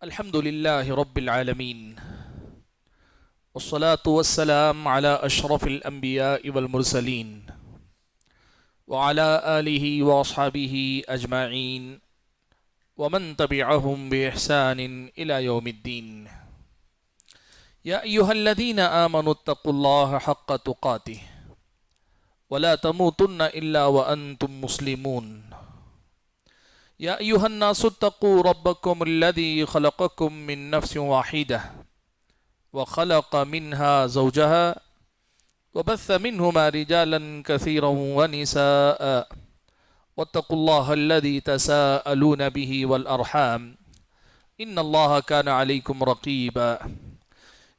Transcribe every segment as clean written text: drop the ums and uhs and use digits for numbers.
الحمد لله رب العالمين والصلاة والسلام على أشرف الأنبياء والمرسلين وعلى آله وأصحابه أجمعين ومن تبعهم بإحسان إلى يوم الدين. يا أيها الذين آمنوا اتقوا الله حق تقاته ولا تموتن إلا وأنتم مسلمون. يا أيها الناس اتقوا ربكم الذي خلقكم من نفس واحدة وخلق منها زوجها وبث منهما رجالا كثيرا ونساء واتقوا الله الذي تساءلون به والأرحام إن الله كان عليكم رقيبا.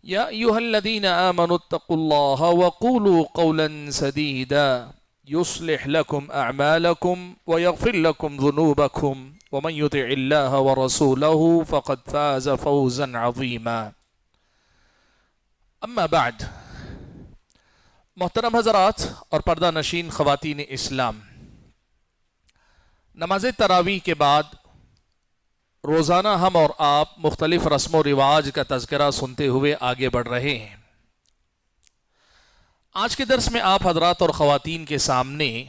يا أيها الذين آمنوا اتقوا الله وقولوا قولا سديدا يصلح لكم أعمالكم ويغفر لكم ذنوبكم ومن يطع الله ورسوله فقد فاز فوزا عظيما. اما بعد، محترم حضرات اور پردہ نشین خواتین اسلام، نماز تراویح کے بعد روزانہ ہم اور آپ مختلف رسم و رواج کا تذکرہ سنتے ہوئے آگے بڑھ رہے ہیں. آج کے درس میں آپ حضرات اور خواتین کے سامنے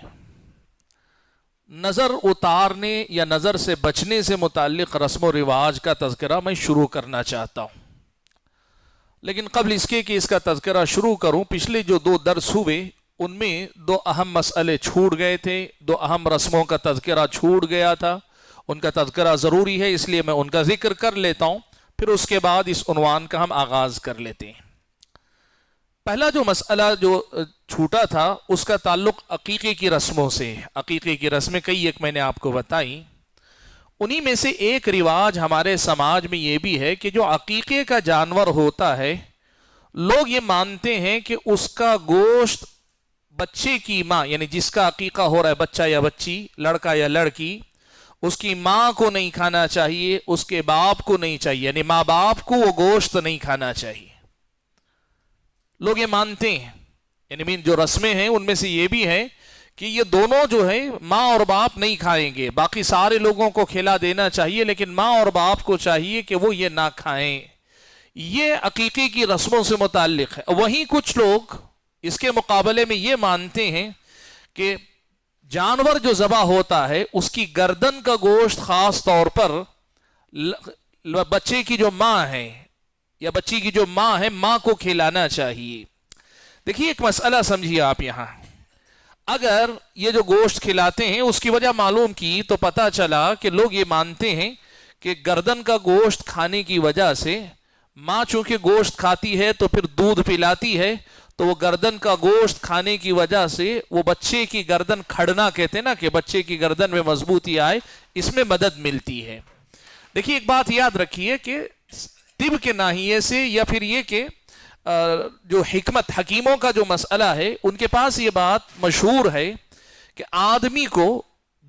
نظر اتارنے یا نظر سے بچنے سے متعلق رسم و رواج کا تذکرہ میں شروع کرنا چاہتا ہوں. لیکن قبل اس کے کہ اس کا تذکرہ شروع کروں، پچھلے جو 2 درس ہوئے ان میں 2 اہم مسئلے چھوٹ گئے تھے، 2 اہم رسموں کا تذکرہ چھوٹ گیا تھا. ان کا تذکرہ ضروری ہے، اس لیے میں ان کا ذکر کر لیتا ہوں، پھر اس کے بعد اس عنوان کا ہم آغاز کر لیتے ہیں. پہلا جو مسئلہ جو چھوٹا تھا اس کا تعلق عقیقے کی رسموں سے. عقیقے کی رسمیں کئی ایک میں نے آپ کو بتائی. انہی میں سے ایک رواج ہمارے سماج میں یہ بھی ہے کہ جو عقیقے کا جانور ہوتا ہے، لوگ یہ مانتے ہیں کہ اس کا گوشت بچے کی ماں، یعنی جس کا عقیقہ ہو رہا ہے، بچہ یا بچی، لڑکا یا لڑکی، اس کی ماں کو نہیں کھانا چاہیے، اس کے باپ کو نہیں چاہیے، یعنی ماں باپ کو وہ گوشت نہیں کھانا چاہیے. لوگ یہ مانتے ہیں، یعنی جو رسمیں ہیں ان میں سے یہ بھی ہے کہ یہ دونوں جو ہے ماں اور باپ نہیں کھائیں گے، باقی سارے لوگوں کو کھلا دینا چاہیے لیکن ماں اور باپ کو چاہیے کہ وہ یہ نہ کھائیں. یہ عقیقے کی رسموں سے متعلق ہے. وہیں کچھ لوگ اس کے مقابلے میں یہ مانتے ہیں کہ جانور جو ذبح ہوتا ہے اس کی گردن کا گوشت خاص طور پر بچے کی جو ماں ہے یا بچی کی جو ماں ہے، ماں کو کھلانا چاہیے. دیکھیے ایک مسئلہ سمجھیے آپ یہاں. اگر یہ جو گوشت کھلاتے ہیں اس کی وجہ معلوم کی تو پتہ چلا کہ لوگ یہ مانتے ہیں کہ گردن کا گوشت کھانے کی وجہ سے ماں چونکہ گوشت کھاتی ہے تو پھر دودھ پلاتی ہے، تو وہ گردن کا گوشت کھانے کی وجہ سے وہ بچے کی گردن کھڑنا کہتے ہیں نا، کہ بچے کی گردن میں مضبوطی آئے، اس میں مدد ملتی ہے. دیکھیے ایک بات یاد رکھیے کہ طب کے ناحیے سے یا پھر یہ کہ جو حکمت حکیموں کا جو مسئلہ ہے ان کے پاس یہ بات مشہور ہے کہ آدمی کو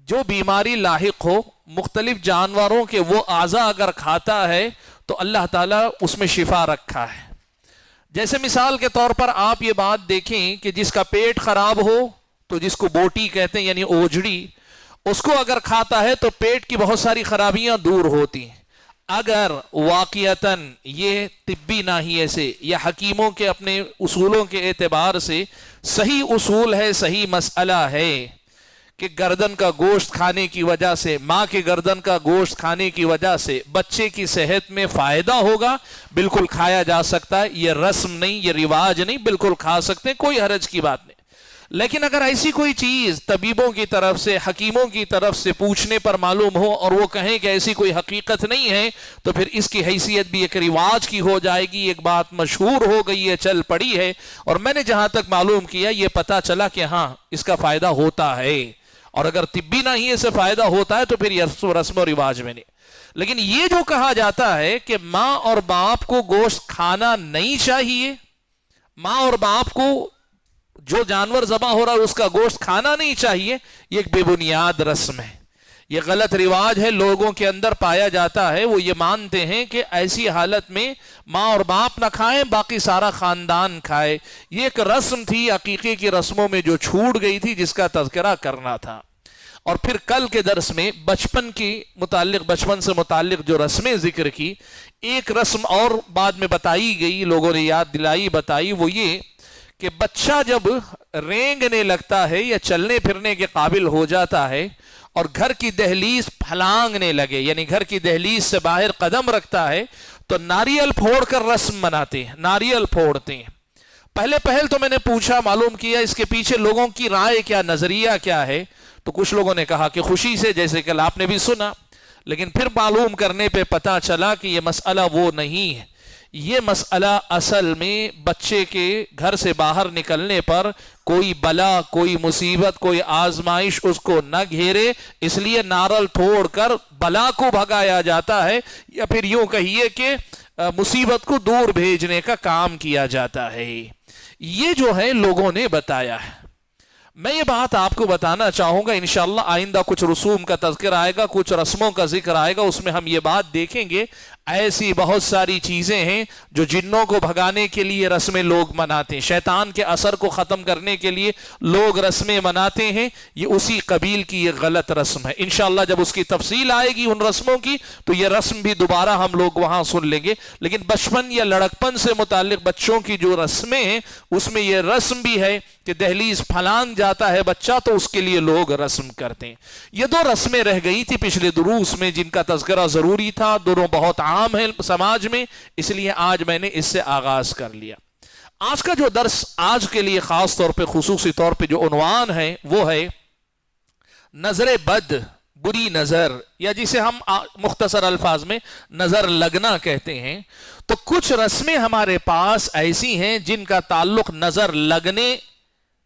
جو بیماری لاحق ہو مختلف جانوروں کے وہ اعضاء اگر کھاتا ہے تو اللہ تعالیٰ اس میں شفا رکھا ہے. جیسے مثال کے طور پر آپ یہ بات دیکھیں کہ جس کا پیٹ خراب ہو تو جس کو بوٹی کہتے ہیں یعنی اوجڑی، اس کو اگر کھاتا ہے تو پیٹ کی بہت ساری خرابیاں دور ہوتی ہیں. اگر واقعتاً یہ طبی ناحیے سے یا حکیموں کے اپنے اصولوں کے اعتبار سے صحیح اصول ہے، صحیح مسئلہ ہے کہ گردن کا گوشت کھانے کی وجہ سے، ماں کے گردن کا گوشت کھانے کی وجہ سے بچے کی صحت میں فائدہ ہوگا، بالکل کھایا جا سکتا ہے. یہ رسم نہیں، یہ رواج نہیں، بالکل کھا سکتے ہیں، کوئی حرج کی بات نہیں. لیکن اگر ایسی کوئی چیز طبیبوں کی طرف سے، حکیموں کی طرف سے پوچھنے پر معلوم ہو اور وہ کہیں کہ ایسی کوئی حقیقت نہیں ہے، تو پھر اس کی حیثیت بھی ایک رواج کی ہو جائے گی. ایک بات مشہور ہو گئی ہے، چل پڑی ہے، اور میں نے جہاں تک معلوم کیا یہ پتا چلا کہ ہاں اس کا فائدہ ہوتا ہے، اور اگر طبی ناحیے سے فائدہ ہوتا ہے تو پھر یہ رسم و رواج میں نہیں. لیکن یہ جو کہا جاتا ہے کہ ماں اور باپ کو گوشت کھانا نہیں چاہیے، ماں اور باپ کو جو جانور ذبح ہو رہا ہے اس کا گوشت کھانا نہیں چاہیے، یہ ایک بے بنیاد رسم ہے، یہ غلط رواج ہے، لوگوں کے اندر پایا جاتا ہے. وہ یہ مانتے ہیں کہ ایسی حالت میں ماں اور باپ نہ کھائیں، باقی سارا خاندان کھائے. یہ ایک رسم تھی عقیقے کی رسموں میں جو چھوٹ گئی تھی، جس کا تذکرہ کرنا تھا. اور پھر کل کے درس میں بچپن سے متعلق جو رسمیں ذکر کی، ایک رسم اور بعد میں بتائی گئی، لوگوں نے یاد دلائی بتائی، وہ یہ کہ بچہ جب رینگنے لگتا ہے یا چلنے پھرنے کے قابل ہو جاتا ہے اور گھر کی دہلیز پھلانگنے لگے، یعنی گھر کی دہلیز سے باہر قدم رکھتا ہے، تو ناریل پھوڑ کر رسم مناتے ہیں، ناریل پھوڑتے ہیں۔ پہل تو میں نے پوچھا، معلوم کیا اس کے پیچھے لوگوں کی رائے کیا، نظریہ کیا ہے، تو کچھ لوگوں نے کہا کہ خوشی سے، جیسے کہ آپ نے بھی سنا، لیکن پھر معلوم کرنے پہ پتا چلا کہ یہ مسئلہ وہ نہیں ہے۔ یہ مسئلہ اصل میں بچے کے گھر سے باہر نکلنے پر کوئی بلا، کوئی مصیبت، کوئی آزمائش اس کو نہ گھیرے، اس لیے نارل پھوڑ کر بلا کو بھگایا جاتا ہے، یا پھر یوں کہیے کہ مصیبت کو دور بھیجنے کا کام کیا جاتا ہے۔ یہ جو ہے لوگوں نے بتایا ہے۔ میں یہ بات آپ کو بتانا چاہوں گا، انشاءاللہ آئندہ کچھ رسوم کا تذکر آئے گا، کچھ رسموں کا ذکر آئے گا، اس میں ہم یہ بات دیکھیں گے۔ ایسی بہت ساری چیزیں ہیں جو جنوں کو بھگانے کے لیے رسمیں لوگ مناتے ہیں، شیطان کے اثر کو ختم کرنے کے لیے لوگ رسمیں مناتے ہیں، یہ اسی قبیل کی یہ غلط رسم ہے۔ انشاءاللہ جب اس کی تفصیل آئے گی ان رسموں کی تو یہ رسم بھی دوبارہ ہم لوگ وہاں سن لیں گے، لیکن بچپن یا لڑکپن سے متعلق بچوں کی جو رسمیں ہیں اس میں یہ رسم بھی ہے کہ دہلیز پھلانگ جاتا ہے بچہ تو اس کے لیے لوگ رسم کرتے ہیں۔ یہ دو رسمیں رہ گئی تھی پچھلے دروس میں جن کا تذکرہ ضروری تھا، دونوں بہت عام ہے سماج میں، اس لیے آج میں نے اس سے آغاز کر لیا۔ آج کا جو درس آج کے لیے خاص طور پہ خصوصی طور پہ جو عنوان ہے وہ ہے نظر بد، بری نظر، یا جسے ہم مختصر الفاظ میں نظر لگنا کہتے ہیں۔ تو کچھ رسمیں ہمارے پاس ایسی ہیں جن کا تعلق نظر لگنے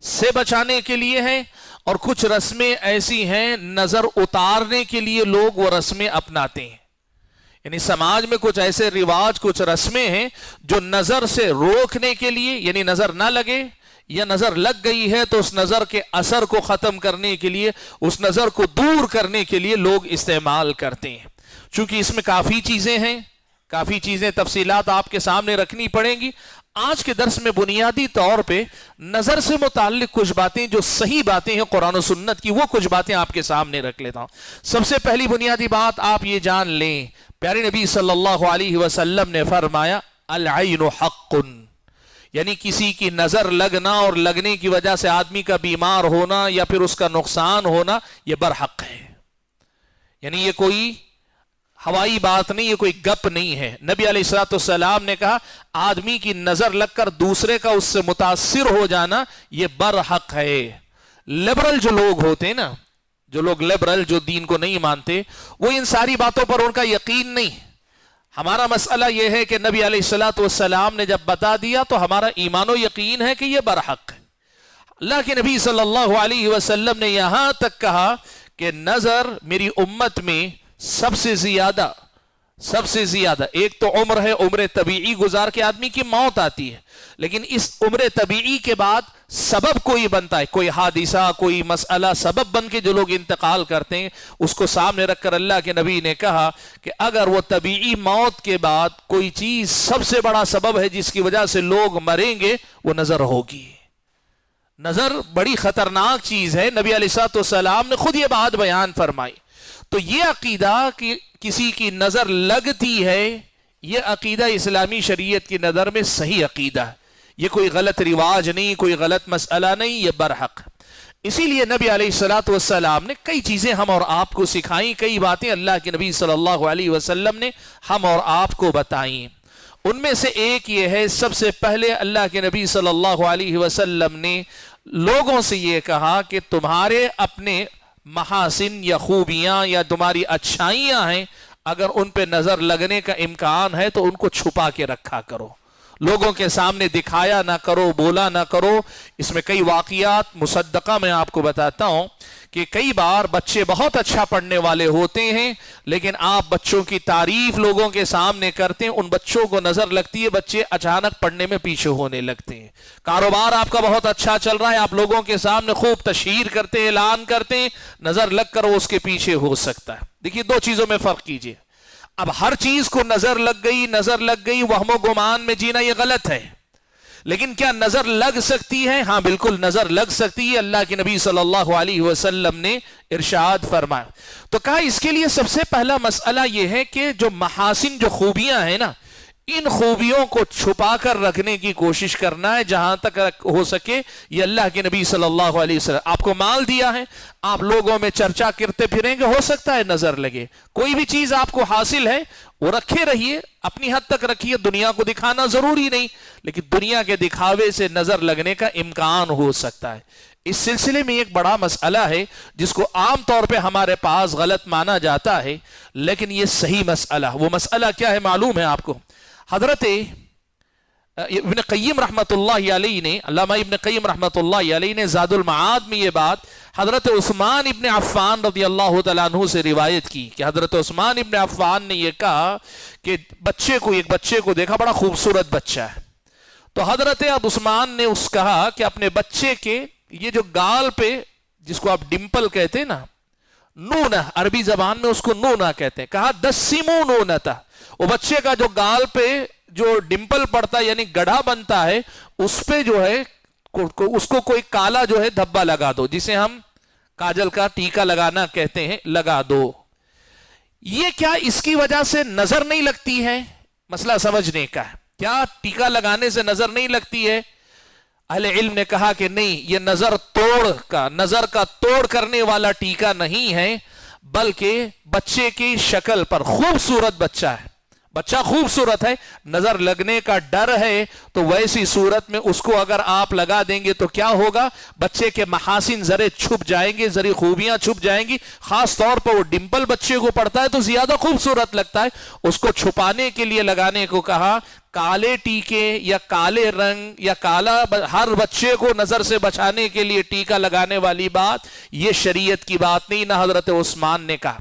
سے بچانے کے لیے ہے، اور کچھ رسمیں ایسی ہیں نظر اتارنے کے لیے لوگ وہ رسمیں اپناتے ہیں۔ یعنی سماج میں کچھ ایسے رواج، کچھ رسمیں ہیں جو نظر سے روکنے کے لیے، یعنی نظر نہ لگے، یا نظر لگ گئی ہے تو اس نظر کے اثر کو ختم کرنے کے لیے، اس نظر کو دور کرنے کے لیے لوگ استعمال کرتے ہیں۔ چونکہ اس میں کافی چیزیں ہیں، کافی چیزیں تفصیلات آپ کے سامنے رکھنی پڑیں گی۔ آج کے درس میں بنیادی طور پہ نظر سے متعلق کچھ باتیں جو صحیح باتیں ہیں قرآن و سنت کی، وہ کچھ باتیں آپ کے سامنے رکھ لیتا ہوں۔ سب سے پہلی بنیادی بات آپ یہ جان لیں، پیارے نبی صلی اللہ علیہ وسلم نے فرمایا العین حق، یعنی کسی کی نظر لگنا اور لگنے کی وجہ سے آدمی کا بیمار ہونا یا پھر اس کا نقصان ہونا یہ برحق ہے۔ یعنی یہ کوئی ہوائی بات نہیں، یہ کوئی گپ نہیں ہے۔ نبی علیہ الصلوۃ والسلام نے کہا آدمی کی نظر لگ کر دوسرے کا اس سے متاثر ہو جانا یہ برحق ہے۔ لبرل جو لوگ ہوتے ہیں نا، جو لوگ لبرل، جو دین کو نہیں مانتے، وہ ان ساری باتوں پر ان کا یقین نہیں۔ ہمارا مسئلہ یہ ہے کہ نبی علیہ الصلوۃ والسلام نے جب بتا دیا تو ہمارا ایمان و یقین ہے کہ یہ برحق ہے۔ اللہ کے نبی صلی اللہ علیہ وسلم نے یہاں تک کہا کہ نظر میری امت میں سب سے زیادہ ایک تو عمر ہے، عمر طبیعی گزار کے آدمی کی موت آتی ہے، لیکن اس عمر طبیعی کے بعد سبب کوئی بنتا ہے، کوئی حادثہ، کوئی مسئلہ سبب بن کے جو لوگ انتقال کرتے ہیں، اس کو سامنے رکھ کر اللہ کے نبی نے کہا کہ اگر وہ طبیعی موت کے بعد کوئی چیز سب سے بڑا سبب ہے جس کی وجہ سے لوگ مریں گے، وہ نظر ہوگی۔ نظر بڑی خطرناک چیز ہے، نبی علیہ الصلوۃ والسلام نے خود یہ بات بیان فرمائی۔ تو یہ عقیدہ کہ کسی کی نظر لگتی ہے، یہ عقیدہ اسلامی شریعت کی نظر میں صحیح عقیدہ ہے، یہ کوئی غلط رواج نہیں، کوئی غلط مسئلہ نہیں، یہ برحق۔ اسی لیے نبی علیہ الصلوۃ والسلام نے کئی چیزیں ہم اور آپ کو سکھائیں، کئی باتیں اللہ کے نبی صلی اللہ علیہ وسلم نے ہم اور آپ کو بتائیں۔ ان میں سے ایک یہ ہے، سب سے پہلے اللہ کے نبی صلی اللہ علیہ وسلم نے لوگوں سے یہ کہا کہ تمہارے اپنے محاسن یا خوبیاں یا تمہاری اچھائیاں ہیں، اگر ان پہ نظر لگنے کا امکان ہے تو ان کو چھپا کے رکھا کرو، لوگوں کے سامنے دکھایا نہ کرو، بولا نہ کرو۔ اس میں کئی واقعات مصدقہ میں آپ کو بتاتا ہوں کہ کئی بار بچے بہت اچھا پڑھنے والے ہوتے ہیں، لیکن آپ بچوں کی تعریف لوگوں کے سامنے کرتے ہیں، ان بچوں کو نظر لگتی ہے، بچے اچانک پڑھنے میں پیچھے ہونے لگتے ہیں۔ کاروبار آپ کا بہت اچھا چل رہا ہے، آپ لوگوں کے سامنے خوب تشہیر کرتے ہیں، اعلان کرتے ہیں، نظر لگ کر وہ اس کے پیچھے ہو سکتا ہے۔ دیکھیے دو چیزوں میں فرق کیجئے۔ اب ہر چیز کو نظر لگ گئی وہم و گمان میں جینا یہ غلط ہے، لیکن کیا نظر لگ سکتی ہے؟ ہاں بالکل نظر لگ سکتی ہے. اللہ کے نبی صلی اللہ علیہ وسلم نے ارشاد فرمایا. تو کہا اس کے لیے سب سے پہلا مسئلہ یہ ہے کہ جو محاسن، جو خوبیاں ہیں نا، ان خوبیوں کو چھپا کر رکھنے کی کوشش کرنا ہے جہاں تک ہو سکے. یہ اللہ کے نبی صلی اللہ علیہ وسلم آپ کو مال دیا ہے، آپ لوگوں میں چرچا کرتے پھریں گے، ہو سکتا ہے نظر لگے. کوئی بھی چیز آپ کو حاصل ہے وہ رکھے رہیے، اپنی حد تک رکھیے، دنیا کو دکھانا ضروری نہیں، لیکن دنیا کے دکھاوے سے نظر لگنے کا امکان ہو سکتا ہے. اس سلسلے میں ایک بڑا مسئلہ ہے جس کو عام طور پہ ہمارے پاس غلط مانا جاتا ہے، لیکن یہ صحیح مسئلہ. وہ مسئلہ کیا ہے معلوم ہے آپ کو؟ حضرت ابن قیم رحمت اللہ علیہ نے، علامہ ابن قیم رحمت اللہ علیہ نے زاد المعاد میں یہ بات حضرت عثمان ابن عفان رضی اللہ تعالیٰ عنہ سے روایت کی کہ حضرت عثمان ابن عفان نے یہ کہا کہ ایک بچے کو دیکھا، بڑا خوبصورت بچہ ہے. تو حضرت اب عثمان نے کہا کہ اپنے بچے کے یہ جو گال پہ، جس کو آپ ڈمپل کہتے ہیں نا، نونہ، عربی زبان میں اس کو نونہ کہتے ہیں، کہا دسمو نونتا، وہ بچے کا جو گال پہ جو ڈمپل پڑتا ہے یعنی گڑھا بنتا ہے، اس پہ جو ہے اس کو کوئی کالا جو ہے دھبا لگا دو، جسے ہم کاجل کا ٹیکا لگانا کہتے ہیں، لگا دو. یہ کیا اس کی وجہ سے نظر نہیں لگتی ہے؟ مسئلہ سمجھنے کا ہے. کیا ٹیکا لگانے سے نظر نہیں لگتی ہے؟ اہل علم نے کہا کہ نہیں، یہ نظر کا توڑ کرنے والا ٹیکا نہیں ہے، بلکہ بچے کی شکل پر، خوبصورت بچہ ہے، بچہ خوبصورت ہے، نظر لگنے کا ڈر ہے، تو ویسی صورت میں اس کو اگر آپ لگا دیں گے تو کیا ہوگا؟ بچے کے محاسن ذرے چھپ جائیں گے، ذرے خوبیاں چھپ جائیں گی. خاص طور پر وہ ڈمپل بچے کو پڑتا ہے تو زیادہ خوبصورت لگتا ہے. اس کو چھپانے کے لیے لگانے کو کہا. کالے ٹیکے یا کالے رنگ یا کالا ہر بچے کو نظر سے بچانے کے لیے ٹیکا لگانے والی بات یہ شریعت کی بات نہیں، نہ حضرت عثمان نے کہا.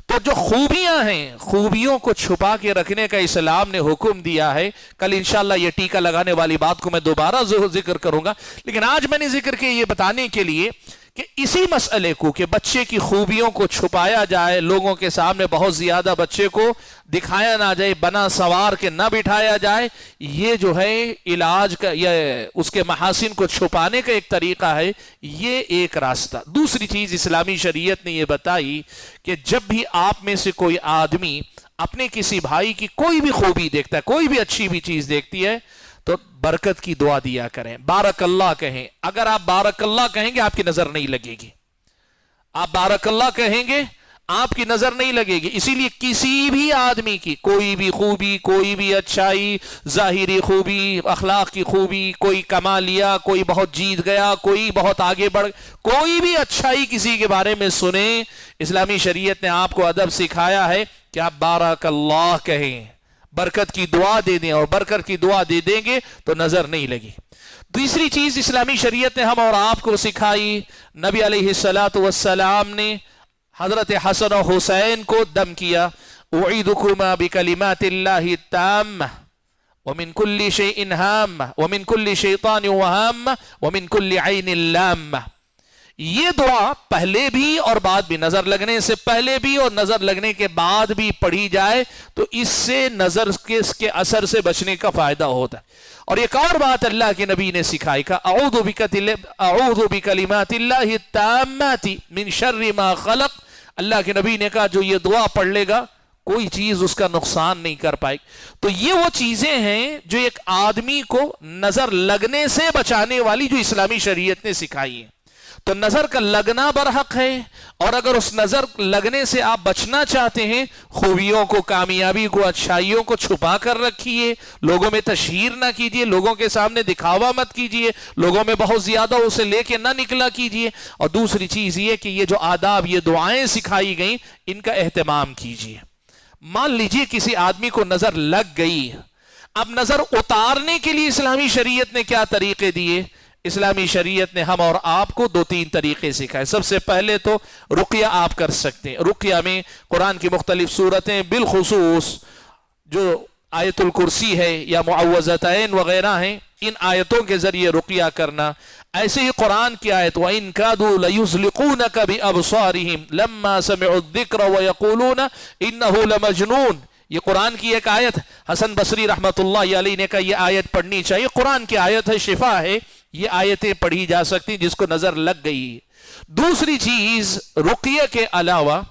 تو جو خوبیاں ہیں، خوبیوں کو چھپا کے رکھنے کا اسلام نے حکم دیا ہے. کل انشاءاللہ یہ ٹیکا لگانے والی بات کو میں دوبارہ ذکر کروں گا، لیکن آج میں نے ذکر کیا یہ بتانے کے لیے کہ اسی مسئلے کو کہ بچے کی خوبیوں کو چھپایا جائے، لوگوں کے سامنے بہت زیادہ بچے کو دکھایا نہ جائے، بنا سوار کے نہ بٹھایا جائے، یہ جو ہے علاج کا یا اس کے محاسن کو چھپانے کا ایک طریقہ ہے. یہ ایک راستہ. دوسری چیز اسلامی شریعت نے یہ بتائی کہ جب بھی آپ میں سے کوئی آدمی اپنے کسی بھائی کی کوئی بھی خوبی دیکھتا ہے، کوئی بھی اچھی بھی چیز دیکھتی ہے، تو برکت کی دعا دیا کریں، بارک اللہ کہیں. اگر آپ بارک اللہ کہیں گے آپ کی نظر نہیں لگے گی. آپ بارک اللہ کہیں گے آپ کی نظر نہیں لگے گی. اسی لیے کسی بھی آدمی کی کوئی بھی خوبی، کوئی بھی اچھائی، ظاہری خوبی، اخلاق کی خوبی، کوئی کما لیا، کوئی بہت جیت گیا، کوئی بہت آگے بڑھ، کوئی بھی اچھائی کسی کے بارے میں سنیں، اسلامی شریعت نے آپ کو ادب سکھایا ہے کہ آپ بارک اللہ کہیں، برکت کی دعا دے دیں، اور برکت کی دعا دے دیں گے تو نظر نہیں لگی. دوسری چیز اسلامی شریعت نے ہم اور آپ کو سکھائی، نبی علیہ السلام نے حضرت حسن و حسین کو دم کیا. اعیدکما بکلمات اللہ التامہ ومن کل شیء ہامہ ومن کل شیطان وہامہ ومن کل عین لامہ. یہ دعا پہلے بھی اور بعد بھی، نظر لگنے سے پہلے بھی اور نظر لگنے کے بعد بھی پڑھی جائے تو اس سے نظر کے اثر سے بچنے کا فائدہ ہوتا ہے. اور ایک اور بات اللہ کے نبی نے سکھائی، کہ اعوذ بکلمات اللہ التامات من شر ما خلق. اللہ کے نبی نے کہا جو یہ دعا پڑھ لے گا کوئی چیز اس کا نقصان نہیں کر پائے. تو یہ وہ چیزیں ہیں جو ایک آدمی کو نظر لگنے سے بچانے والی جو اسلامی شریعت نے سکھائی ہیں. تو نظر کا لگنا برحق ہے، اور اگر اس نظر لگنے سے آپ بچنا چاہتے ہیں، خوبیوں کو، کامیابی کو، اچھائیوں کو چھپا کر رکھیے، لوگوں میں تشہیر نہ کیجیے، لوگوں کے سامنے دکھاوا مت کیجیے، لوگوں میں بہت زیادہ اسے لے کے نہ نکلا کیجیے. اور دوسری چیز یہ کہ یہ جو آداب، یہ دعائیں سکھائی گئیں، ان کا اہتمام کیجیے. مان لیجیے کسی آدمی کو نظر لگ گئی، اب نظر اتارنے کے لیے اسلامی شریعت نے کیا طریقے دیے؟ اسلامی شریعت نے ہم اور آپ کو 2-3 طریقے سکھائے. سب سے پہلے تو رقیہ آپ کر سکتے ہیں. رقیہ میں قرآن کی مختلف صورتیں، بالخصوص جو آیت الکرسی ہے یا معوذتین وغیرہ ہیں، ان آیتوں کے ذریعے رقیہ کرنا. ایسے ہی قرآن کی آیت وَإِن كَادُوا لَيُزْلِقُونَكَ بِأَبْصَارِهِمْ لَمَّا سَمِعُوا الذِّكْرَ وَيَقُولُونَ إِنَّهُ لَمَجْنُونَ، یہ قرآن کی ایک آیت ہے. حسن بصری رحمتullah علیہ نے کہا یہ آیت پڑھنی چاہیے, قرآن کی آیت ہے, شفا ہے, یہ آیتیں پڑھی جا سکتی جس کو نظر لگ گئی. دوسری چیز, رقیہ کے علاوہ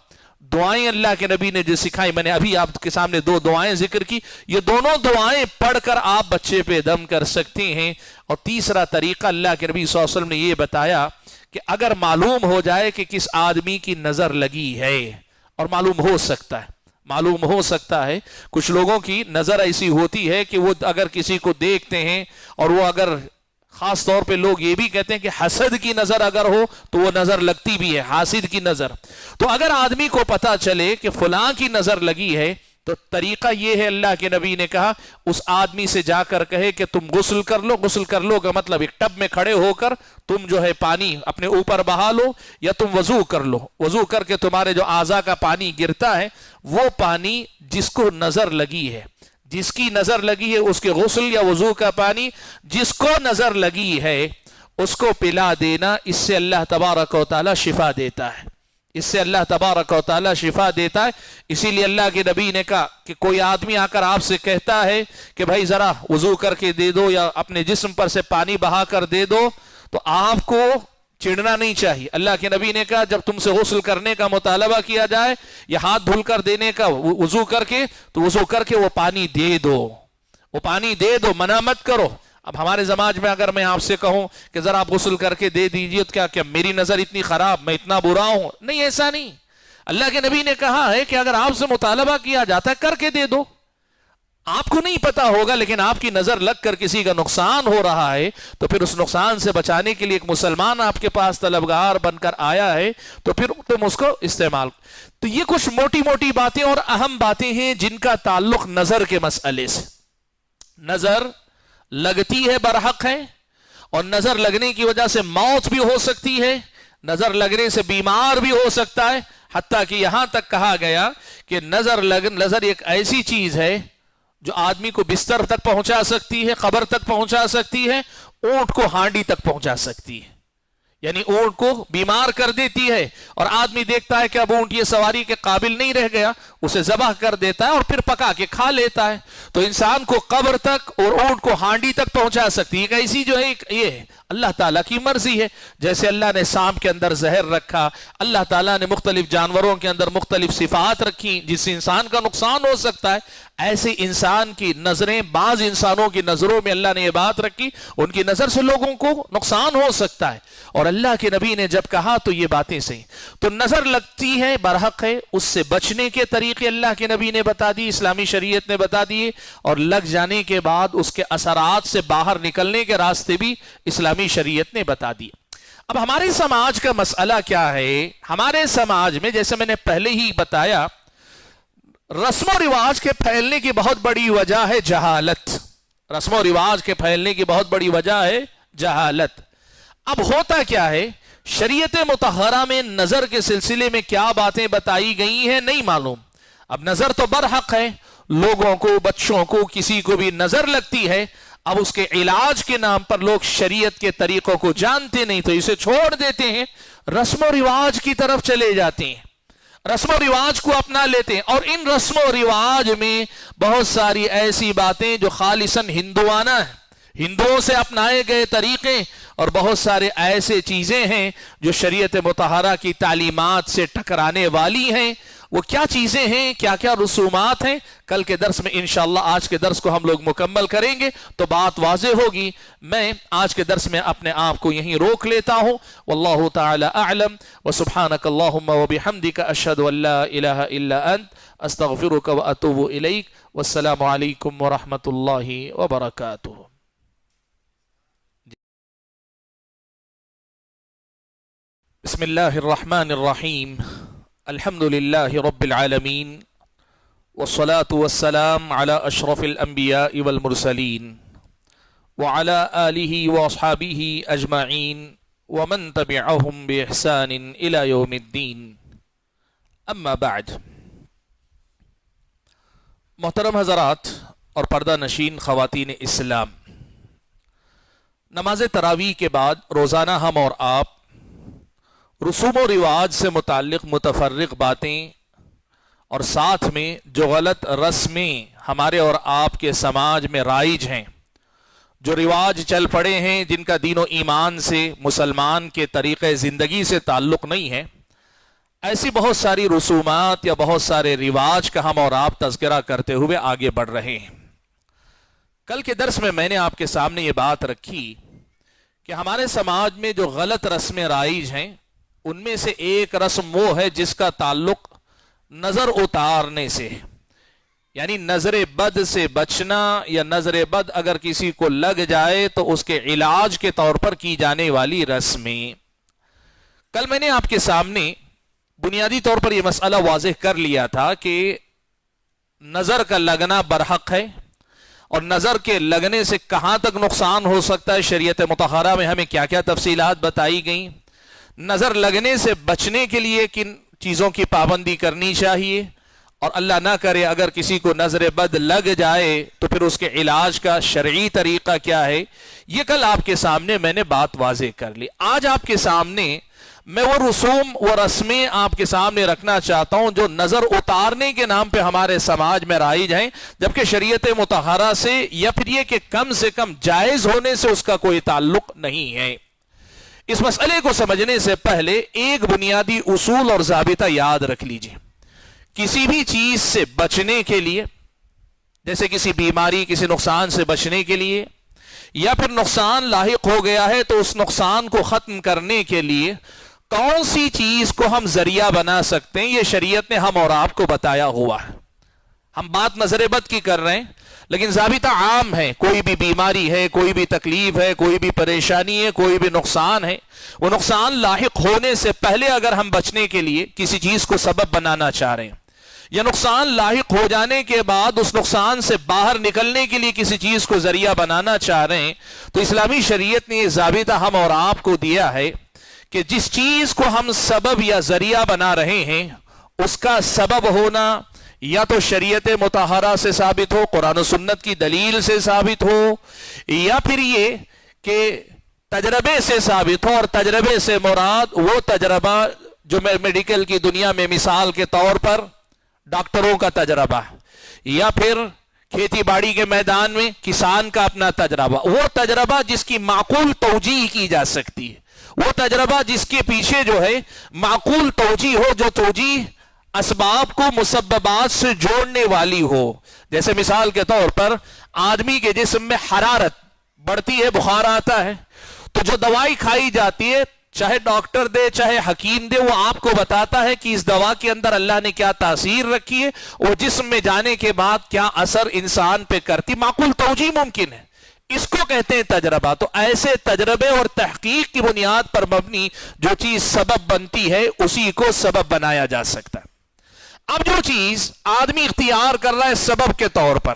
دعائیں اللہ کے نبی نے جو سکھائی, میں نے ابھی آپ کے سامنے 2 دعائیں ذکر کی, یہ دونوں دعائیں پڑھ کر آپ بچے پہ دم کر سکتے ہیں. اور تیسرا طریقہ اللہ کے نبی صلی اللہ علیہ وسلم نے یہ بتایا کہ اگر معلوم ہو جائے کہ کس آدمی کی نظر لگی ہے, اور معلوم ہو سکتا ہے کچھ لوگوں کی نظر ایسی ہوتی ہے کہ وہ اگر کسی کو دیکھتے ہیں, اور وہ اگر خاص طور پہ لوگ یہ بھی کہتے ہیں کہ حسد کی نظر اگر ہو تو وہ نظر لگتی بھی ہے, حاسد کی نظر. تو اگر آدمی کو پتا چلے کہ فلاں کی نظر لگی ہے تو طریقہ یہ ہے, اللہ کے نبی نے کہا اس آدمی سے جا کر کہے کہ تم غسل کر لو. غسل کر لو کا مطلب ایک ٹب میں کھڑے ہو کر تم جو ہے پانی اپنے اوپر بہا لو, یا تم وضو کر لو. وضو کر کے تمہارے جو اعضاء کا پانی گرتا ہے وہ پانی جس کو نظر لگی ہے, جس کی نظر لگی ہے اس کے غسل یا وضو کا پانی جس کو نظر لگی ہے اس کو پلا دینا. اس سے اللہ تبارک و تعالی شفا دیتا ہے, اس سے اللہ تبارک و تعالی شفا دیتا ہے. اسی لیے اللہ کے نبی نے کہا کہ کوئی آدمی آ کر آپ سے کہتا ہے کہ بھائی ذرا وضو کر کے دے دو یا اپنے جسم پر سے پانی بہا کر دے دو, تو آپ کو چڑنا نہیں چاہیے. اللہ کے نبی نے کہا جب تم سے غسل کرنے کا مطالبہ کیا جائے یا ہاتھ دھل کر دینے کا, وضو کر کے, تو وضو کر کے وہ پانی دے دو, منع مت کرو. اب ہمارے سماج میں اگر میں آپ سے کہوں کہ ذرا آپ غسل کر کے دے دیجئے تو کیا میری نظر اتنی خراب, میں اتنا برا ہوں؟ نہیں, ایسا نہیں. اللہ کے نبی نے کہا ہے کہ اگر آپ سے مطالبہ کیا جاتا ہے کر کے دے دو. آپ کو نہیں پتا ہوگا لیکن آپ کی نظر لگ کر کسی کا نقصان ہو رہا ہے تو پھر اس نقصان سے بچانے کے لیے ایک مسلمان آپ کے پاس طلبگار بن کر آیا ہے تو پھر تم اس کو استعمال. تو یہ کچھ موٹی موٹی باتیں اور اہم باتیں ہیں جن کا تعلق نظر کے مسئلے سے. نظر لگتی ہے برحق ہے, اور نظر لگنے کی وجہ سے موت بھی ہو سکتی ہے, نظر لگنے سے بیمار بھی ہو سکتا ہے. حتیٰ کہ یہاں تک کہا گیا کہ نظر ایک ایسی چیز ہے جو آدمی کو بستر تک پہنچا سکتی ہے, قبر تک پہنچا سکتی ہے, اونٹ کو ہانڈی تک پہنچا سکتی ہے. یعنی اونٹ کو بیمار کر دیتی ہے, اور آدمی دیکھتا ہے کہ اب اونٹ یہ سواری کے قابل نہیں رہ گیا, اسے ذبح کر دیتا ہے اور پھر پکا کے کھا لیتا ہے. تو انسان کو قبر تک اور اونٹ کو ہانڈی تک پہنچا سکتی ہے. ایسی جو ہے یہ ہے اللہ تعالیٰ کی مرضی ہے. جیسے اللہ نے سانپ کے اندر زہر رکھا, اللہ تعالیٰ نے مختلف جانوروں کے اندر مختلف صفات رکھی جس سے انسان کا نقصان ہو سکتا ہے, ایسے انسان کی نظریں, بعض انسانوں کی نظروں میں اللہ نے یہ بات رکھی, ان کی نظر سے لوگوں کو نقصان ہو سکتا ہے. اور اللہ کے نبی نے جب کہا تو یہ باتیں صحیح. تو نظر لگتی ہے برحق ہے, اس سے بچنے کے طریقے اللہ کے نبی نے بتا دی, اسلامی شریعت نے بتا دیے, اور لگ جانے کے بعد اس کے اثرات سے باہر نکلنے کے راستے بھی اسلامی شریعت نے بتا دیے. اب ہمارے سماج کا مسئلہ کیا ہے؟ ہمارے سماج میں جیسے میں نے پہلے ہی بتایا, رسم و رواج کے پھیلنے کی بہت بڑی وجہ ہے جہالت. رسم و رواج کے پھیلنے کی بہت بڑی وجہ ہے جہالت. اب ہوتا کیا ہے, شریعت مطہرہ میں نظر کے سلسلے میں کیا باتیں بتائی گئی ہیں نہیں معلوم. اب نظر تو برحق ہے, لوگوں کو, بچوں کو, کسی کو بھی نظر لگتی ہے. اب اس کے علاج کے نام پر لوگ شریعت کے طریقوں کو جانتے نہیں تو اسے چھوڑ دیتے ہیں, رسم و رواج کی طرف چلے جاتے ہیں, رسم و رواج کو اپنا لیتے ہیں. اور ان رسم و رواج میں بہت ساری ایسی باتیں جو خالصاً ہندوانہ ہیں, ہندوؤں سے اپنائے گئے طریقے, اور بہت سارے ایسے چیزیں ہیں جو شریعت مطہرہ کی تعلیمات سے ٹکرانے والی ہیں. وہ کیا چیزیں ہیں, کیا کیا رسومات ہیں, کل کے درس میں انشاءاللہ, آج کے درس کو ہم لوگ مکمل کریں گے تو بات واضح ہوگی. میں آج کے درس میں اپنے آپ کو یہیں روک لیتا ہوں. واللہ تعالی اعلم, وسبحانک اللہم وبحمدک, اشہد ان لا الہ الا انت, استغفرک واتوب الیک. والسلام علیکم ورحمۃ اللہ وبرکاتہ. بسم اللہ الرحمن الرحیم. الحمد للہ رب العالمین, والصلاة والسلام على اشرف الانبیاء والمرسلین, وعلى آلہ واصحابہ اجمعین, ومن تبعہم باحسان الى یوم الدین. اما بعد. محترم حضرات اور پردہ نشین خواتین اسلام, نماز تراویح کے بعد روزانہ ہم اور آپ رسوم و رواج سے متعلق متفرق باتیں اور ساتھ میں جو غلط رسمیں ہمارے اور آپ کے سماج میں رائج ہیں، جو رواج چل پڑے ہیں، جن کا دین و ایمان سے، مسلمان کے طریقے زندگی سے تعلق نہیں ہے، ایسی بہت ساری رسومات یا بہت سارے رواج کا ہم اور آپ تذکرہ کرتے ہوئے آگے بڑھ رہے ہیں۔ کل کے درس میں نے آپ کے سامنے یہ بات رکھی کہ ہمارے سماج میں جو غلط رسمیں رائج ہیں، ان میں سے ایک رسم وہ ہے جس کا تعلق نظر اتارنے سے، یعنی نظر بد سے بچنا، یا نظر بد اگر کسی کو لگ جائے تو اس کے علاج کے طور پر کی جانے والی رسمیں۔ کل میں نے آپ کے سامنے بنیادی طور پر یہ مسئلہ واضح کر لیا تھا کہ نظر کا لگنا برحق ہے، اور نظر کے لگنے سے کہاں تک نقصان ہو سکتا ہے، شریعت مطہرہ میں ہمیں کیا کیا تفصیلات بتائی گئیں، نظر لگنے سے بچنے کے لیے کن چیزوں کی پابندی کرنی چاہیے، اور اللہ نہ کرے اگر کسی کو نظر بد لگ جائے تو پھر اس کے علاج کا شرعی طریقہ کیا ہے، یہ کل آپ کے سامنے میں نے بات واضح کر لی۔ آج آپ کے سامنے میں وہ رسوم و رسمیں آپ کے سامنے رکھنا چاہتا ہوں جو نظر اتارنے کے نام پہ ہمارے سماج میں رائج ہیں، جبکہ شریعت مطہرہ سے یا پھر یہ کہ کم سے کم جائز ہونے سے اس کا کوئی تعلق نہیں ہے۔ اس مسئلے کو سمجھنے سے پہلے ایک بنیادی اصول اور ضابطہ یاد رکھ لیجئے۔ کسی بھی چیز سے بچنے کے لیے، جیسے کسی بیماری، کسی نقصان سے بچنے کے لیے، یا پھر نقصان لاحق ہو گیا ہے تو اس نقصان کو ختم کرنے کے لیے کون سی چیز کو ہم ذریعہ بنا سکتے ہیں، یہ شریعت نے ہم اور آپ کو بتایا ہوا ہے۔ ہم بات نظر بد کی کر رہے ہیں، لیکن ضابطہ عام ہے۔ کوئی بھی بیماری ہے، کوئی بھی تکلیف ہے، کوئی بھی پریشانی ہے، کوئی بھی نقصان ہے، وہ نقصان لاحق ہونے سے پہلے اگر ہم بچنے کے لیے کسی چیز کو سبب بنانا چاہ رہے ہیں، یا نقصان لاحق ہو جانے کے بعد اس نقصان سے باہر نکلنے کے لیے کسی چیز کو ذریعہ بنانا چاہ رہے ہیں، تو اسلامی شریعت نے یہ ضابطہ ہم اور آپ کو دیا ہے کہ جس چیز کو ہم سبب یا ذریعہ بنا رہے ہیں، اس کا سبب ہونا یا تو شریعت مطہرہ سے ثابت ہو، قرآن و سنت کی دلیل سے ثابت ہو، یا پھر یہ کہ تجربے سے ثابت ہو، اور تجربے سے مراد وہ تجربہ جو میڈیکل کی دنیا میں مثال کے طور پر ڈاکٹروں کا تجربہ، یا پھر کھیتی باڑی کے میدان میں کسان کا اپنا تجربہ، وہ تجربہ جس کی معقول توجیہ کی جا سکتی ہے، وہ تجربہ جس کے پیچھے جو ہے معقول توجیہ ہو، جو توجیہ اسباب کو مسببات سے جوڑنے والی ہو۔ جیسے مثال کے طور پر آدمی کے جسم میں حرارت بڑھتی ہے، بخار آتا ہے، تو جو دوائی کھائی جاتی ہے، چاہے ڈاکٹر دے چاہے حکیم دے، وہ آپ کو بتاتا ہے کہ اس دوا کے اندر اللہ نے کیا تاثیر رکھی ہے، وہ جسم میں جانے کے بعد کیا اثر انسان پہ کرتی، معقول توجیہ ممکن ہے، اس کو کہتے ہیں تجربہ۔ تو ایسے تجربے اور تحقیق کی بنیاد پر مبنی جو چیز سبب بنتی ہے، اسی کو سبب بنایا جا سکتا ہے۔ اب جو چیز آدمی اختیار کر رہا ہے سبب کے طور پر،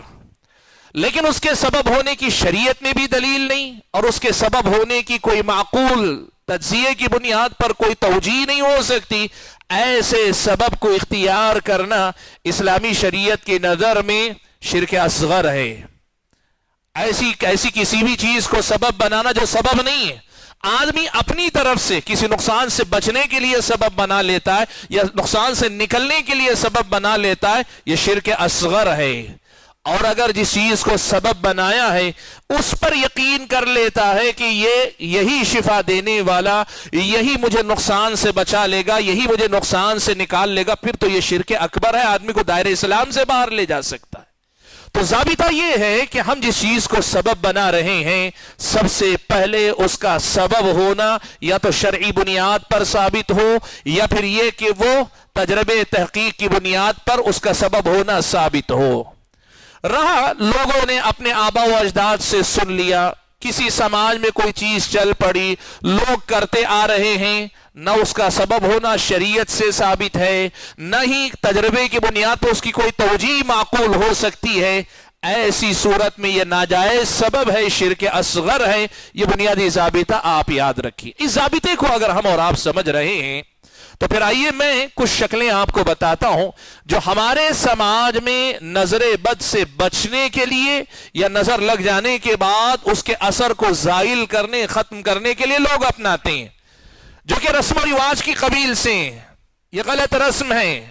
لیکن اس کے سبب ہونے کی شریعت میں بھی دلیل نہیں، اور اس کے سبب ہونے کی کوئی معقول تجزیے کی بنیاد پر کوئی توجیہ نہیں ہو سکتی، ایسے سبب کو اختیار کرنا اسلامی شریعت کی نظر میں شرک اصغر ہے۔ ایسی کسی بھی چیز کو سبب بنانا جو سبب نہیں ہے، آدمی اپنی طرف سے کسی نقصان سے بچنے کے لیے سبب بنا لیتا ہے، یا نقصان سے نکلنے کے لیے سبب بنا لیتا ہے، یہ شرک اصغر ہے۔ اور اگر جس چیز کو سبب بنایا ہے اس پر یقین کر لیتا ہے کہ یہی شفا دینے والا، یہی مجھے نقصان سے بچا لے گا، یہی مجھے نقصان سے نکال لے گا، پھر تو یہ شرک اکبر ہے، آدمی کو دائرہ اسلام سے باہر لے جا سکتا ہے۔ تو ضابطہ یہ ہے کہ ہم جس چیز کو سبب بنا رہے ہیں، سب سے پہلے اس کا سبب ہونا یا تو شرعی بنیاد پر ثابت ہو، یا پھر یہ کہ وہ تجربے تحقیق کی بنیاد پر اس کا سبب ہونا ثابت ہو۔ رہا لوگوں نے اپنے آبا و اجداد سے سن لیا، کسی سماج میں کوئی چیز چل پڑی، لوگ کرتے آ رہے ہیں، نہ اس کا سبب ہونا شریعت سے ثابت ہے، نہ ہی تجربے کی بنیاد پر اس کی کوئی توجیہ معقول ہو سکتی ہے، ایسی صورت میں یہ ناجائز سبب ہے، شرک اصغر ہے۔ یہ بنیادی ضابطہ آپ یاد رکھیے۔ اس ضابطے کو اگر ہم اور آپ سمجھ رہے ہیں تو پھر آئیے میں کچھ شکلیں آپ کو بتاتا ہوں جو ہمارے سماج میں نظر بد سے بچنے کے لیے یا نظر لگ جانے کے بعد اس کے اثر کو زائل کرنے، ختم کرنے کے لیے لوگ اپناتے ہیں، جو کہ رسم و رواج کی قبیل سے ہیں۔ یہ غلط رسم ہے،